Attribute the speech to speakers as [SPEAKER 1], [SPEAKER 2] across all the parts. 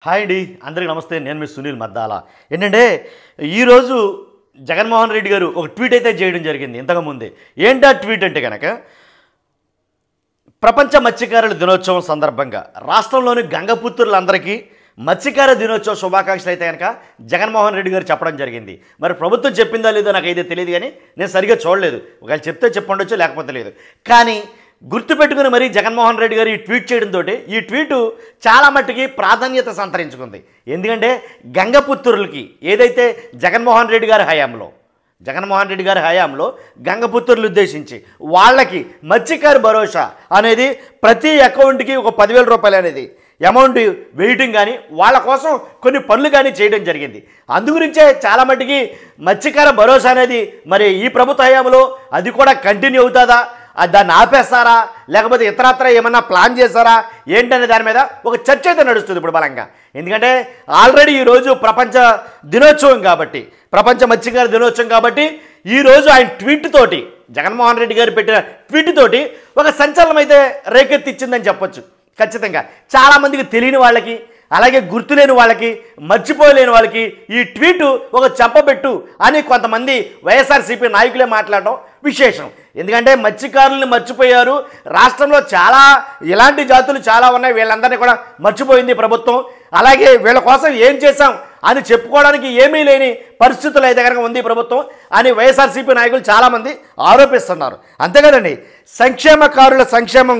[SPEAKER 1] Hi అండి, అందరికీ నమస్తే. నేను మీ సునీల్ మద్దాల. ఏంటంటే ఈరోజు జగన్మోహన్ రెడ్డి గారు ఒక ట్వీట్ అయితే చేయడం జరిగింది ఇంతకుముందే. ఏంటా ట్వీట్ అంటే కనుక, ప్రపంచ మత్స్యకారుల దినోత్సవం సందర్భంగా రాష్ట్రంలోని గంగపుత్రులందరికీ మత్స్యకార దినోత్సవ శుభాకాంక్షలు అయితే కనుక జగన్మోహన్ రెడ్డి గారు చెప్పడం జరిగింది. మరి ప్రభుత్వం చెప్పిందో లేదో నాకైతే తెలియదు, కానీ నేను సరిగ్గా చూడలేదు. ఒకవేళ చెప్తే చెప్పండొచ్చు, లేకపోతే లేదు. కానీ గుర్తుపెట్టుకుని మరి జగన్మోహన్ రెడ్డి గారు ఈ ట్వీట్ చేయడంతో ఈ ట్వీటు చాలా మట్టుకి ప్రాధాన్యత సంతరించుకుంది. ఎందుకంటే గంగపుత్రులకి ఏదైతే జగన్మోహన్ రెడ్డి గారి హయాంలో గంగపుత్రులు ఉద్దేశించి వాళ్ళకి మత్స్యకార భరోసా అనేది ప్రతి అకౌంట్కి ఒక 10,000 రూపాయలు అనేది అమౌంట్ వేయటం కానీ వాళ్ళ కోసం కొన్ని పనులు కానీ చేయడం జరిగింది. అందుగురించే చాలా మట్టుకి మత్స్యకార భరోసా అనేది మరి ఈ ప్రభుత్వ హయాంలో అది కూడా కంటిన్యూ అవుతుందా, దాన్ని ఆపేస్తారా, లేకపోతే ఇతరత్ర ఏమన్నా ప్లాన్ చేస్తారా ఏంటనే దాని మీద ఒక చర్చ అయితే నడుస్తుంది ఇప్పుడు బలంగా. ఎందుకంటే ఆల్రెడీ ఈరోజు ప్రపంచ మత్స్యకార దినోత్సవం కాబట్టి ఈరోజు ఆయన ట్వీట్ తోటి, జగన్మోహన్ రెడ్డి గారు పెట్టిన ట్వీట్ తోటి ఒక సంచలనం అయితే రేకెత్తిచ్చిందని చెప్పొచ్చు. ఖచ్చితంగా చాలామందికి తెలియని వాళ్ళకి, అలాగే గుర్తులేని వాళ్ళకి, మర్చిపోలేని వాళ్ళకి ఈ ట్వీటు ఒక చెప్పబెట్టు అని కొంతమంది వైఎస్ఆర్సీపీ నాయకులే మాట్లాడడం విశేషం. ఎందుకంటే మత్స్యకారుల్ని మర్చిపోయారు. రాష్ట్రంలో చాలా ఇలాంటి జాతులు చాలా ఉన్నాయి, వీళ్ళందరినీ కూడా మర్చిపోయింది ప్రభుత్వం. అలాగే వీళ్ళ కోసం ఏం చేశాం అని చెప్పుకోవడానికి ఏమీ లేని పరిస్థితులు అయితే కనుక ఉంది ప్రభుత్వం అని వైఎస్ఆర్సీపీ నాయకులు చాలామంది ఆరోపిస్తున్నారు. అంతే కదండి, మత్స్యకారుల సంక్షేమం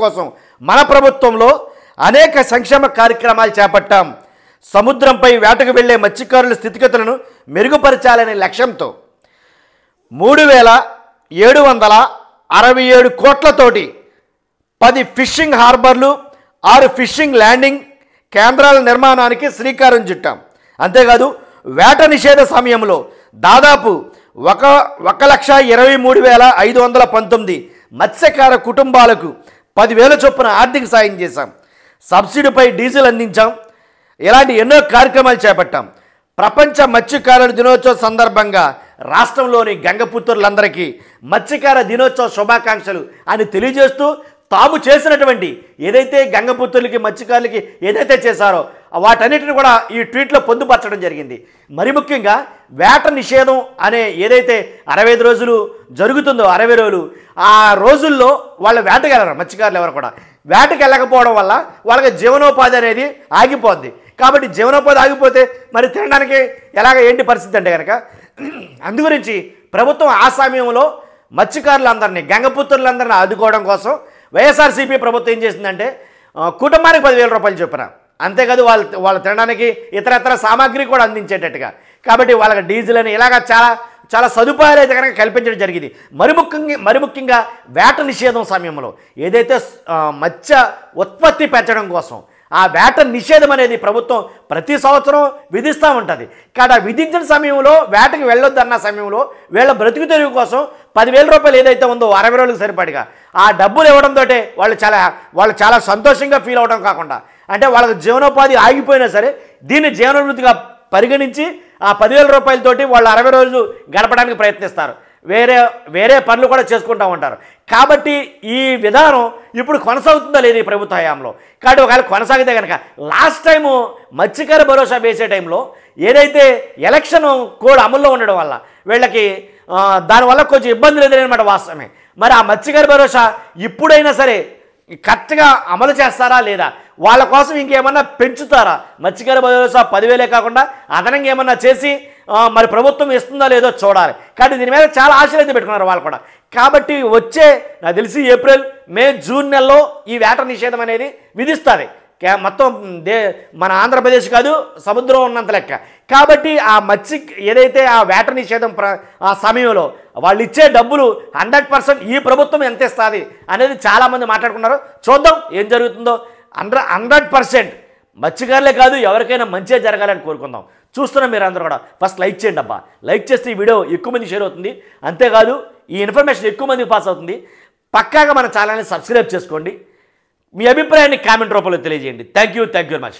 [SPEAKER 1] కోసం మన ప్రభుత్వంలో అనేక సంక్షేమ కార్యక్రమాలు చేపట్టాం. సముద్రంపై వేటకు వెళ్లే మత్స్యకారుల స్థితిగతులను మెరుగుపరచాలనే లక్ష్యంతో 3,767 కోట్లతోటి 10 ఫిషింగ్ హార్బర్లు, 6 ఫిషింగ్ ల్యాండింగ్ కేంద్రాల నిర్మాణానికి శ్రీకారం చుట్టాం. అంతేకాదు వేట నిషేధ సమయంలో దాదాపు 1,23,519 మత్స్యకార కుటుంబాలకు 10,000 చొప్పున ఆర్థిక సాయం చేశాం. సబ్సిడీపై డీజిల్ అందించాం. ఇలాంటి ఎన్నో కార్యక్రమాలు చేపట్టాం. ప్రపంచ మత్స్యకారుల దినోత్సవం సందర్భంగా రాష్ట్రంలోని గంగపుత్రులందరికీ మత్స్యకార దినోత్సవ శుభాకాంక్షలు అని తెలియజేస్తూ తాము చేసినటువంటి ఏదైతే గంగపుత్రులకి మత్స్యకారులకి ఏదైతే చేశారో వాటన్నిటిని కూడా ఈ ట్వీట్లో పొందుపరచడం జరిగింది. మరి ముఖ్యంగా వేట నిషేధం అనే ఏదైతే 65 రోజులు జరుగుతుందో, 60 రోజులు ఆ రోజుల్లో వాళ్ళు వేటకి వెళ్ళరు. మత్స్యకారులు ఎవరు కూడా వేటకి వెళ్ళకపోవడం వల్ల వాళ్ళకి జీవనోపాధి అనేది ఆగిపోద్ది. కాబట్టి జీవనోపాధి ఆగిపోతే మరి తినడానికి ఏంటి పరిస్థితి అంటే కనుక, అందుగురించి ప్రభుత్వం ఆ సమయంలో మత్స్యకారులందరినీ, గంగపుత్రులందరినీ ఆదుకోవడం కోసం వైఎస్ఆర్సీపీ ప్రభుత్వం ఏం చేసిందంటే కుటుంబానికి 10,000 రూపాయలు చొప్పున, అంతేకాదు వాళ్ళు తినడానికి ఇతరత్ర సామాగ్రి కూడా అందించేటట్టుగా, కాబట్టి వాళ్ళకి డీజిల్ అని చాలా సదుపాయాలు అయితే కనుక కల్పించడం జరిగింది. మరి ముఖ్యంగా వేట నిషేధం సమయంలో ఏదైతే మత్స్య ఉత్పత్తి పెంచడం కోసం ఆ వేట నిషేధం అనేది ప్రభుత్వం ప్రతి సంవత్సరం విధిస్తూ ఉంటుంది. కానీ ఆ విధించిన సమయంలో వేటకి వెళ్ళొద్దు అన్న సమయంలో వీళ్ళ బ్రతుకు తెరువు కోసం 10,000 రూపాయలు ఏదైతే ఉందో 60 రోజులకు సరిపడిగా ఆ డబ్బులు ఇవ్వడంతో వాళ్ళు చాలా సంతోషంగా ఫీల్ అవడం కాకుండా, అంటే వాళ్ళకి జీవనోపాధి ఆగిపోయినా సరే దీన్ని జీవనోపాధిగా పరిగణించి ఆ 10,000 రూపాయలతోటి వాళ్ళు 60 రోజులు గడపడానికి ప్రయత్నిస్తారు. వేరే పనులు కూడా చేసుకుంటూ ఉంటారు. కాబట్టి ఈ విధానం ఇప్పుడు కొనసాగుతుందో లేదు ఈ ప్రభుత్వ హయాంలో. కాబట్టి ఒకవేళ కొనసాగితే కనుక లాస్ట్ టైము మత్స్యకార భరోసా వేసే టైంలో ఏదైతే ఎలక్షన్ కోడ్ అమల్లో ఉండడం వల్ల వీళ్ళకి దానివల్ల కొంచెం ఇబ్బందులు ఎదురనమాట, వాస్తవమే. మరి ఆ మత్స్యకార భరోసా ఇప్పుడైనా సరే కరెక్ట్గా అమలు చేస్తారా లేదా, వాళ్ళ కోసం ఇంకేమన్నా పెంచుతారా? మత్స్యకార భరోసా 10,000 కాకుండా అదనంగా ఏమన్నా చేసి మరి ప్రభుత్వం ఇస్తుందో లేదో చూడాలి. కానీ దీని మీద చాలా ఆశలు అయితే పెట్టుకున్నారు వాళ్ళు కూడా. కాబట్టి వచ్చే నాకు తెలిసి ఏప్రిల్, మే, జూన్ నెలలో ఈ వేట నిషేధం అనేది విధిస్తుంది. మొత్తం మన ఆంధ్రప్రదేశ్ కాదు, సముద్రం ఉన్నంత లెక్క. కాబట్టి ఆ ఏదైతే ఆ వేట నిషేధం ఆ సమయంలో వాళ్ళు ఇచ్చే డబ్బులు 100% ఈ ప్రభుత్వం ఎంత ఇస్తుంది అనేది చాలామంది మాట్లాడుకున్నారు. చూద్దాం ఏం జరుగుతుందో. 100% మత్స్యకారులే కాదు, ఎవరికైనా మంచిగా జరగాలని కోరుకుందాం. చూస్తున్నాం మీరు అందరూ కూడా. ఫస్ట్ లైక్ చేయండి అబ్బా. లైక్ చేస్తే ఈ వీడియో ఎక్కువ మంది షేర్ అవుతుంది. అంతేకాదు ఈ ఇన్ఫర్మేషన్ ఎక్కువ మందికి పాస్ అవుతుంది. పక్కాగా మన ఛానల్ని సబ్స్క్రైబ్ చేసుకోండి. మీ అభిప్రాయాన్ని కామెంట్ రూపంలో తెలియజేయండి. Thank you very much.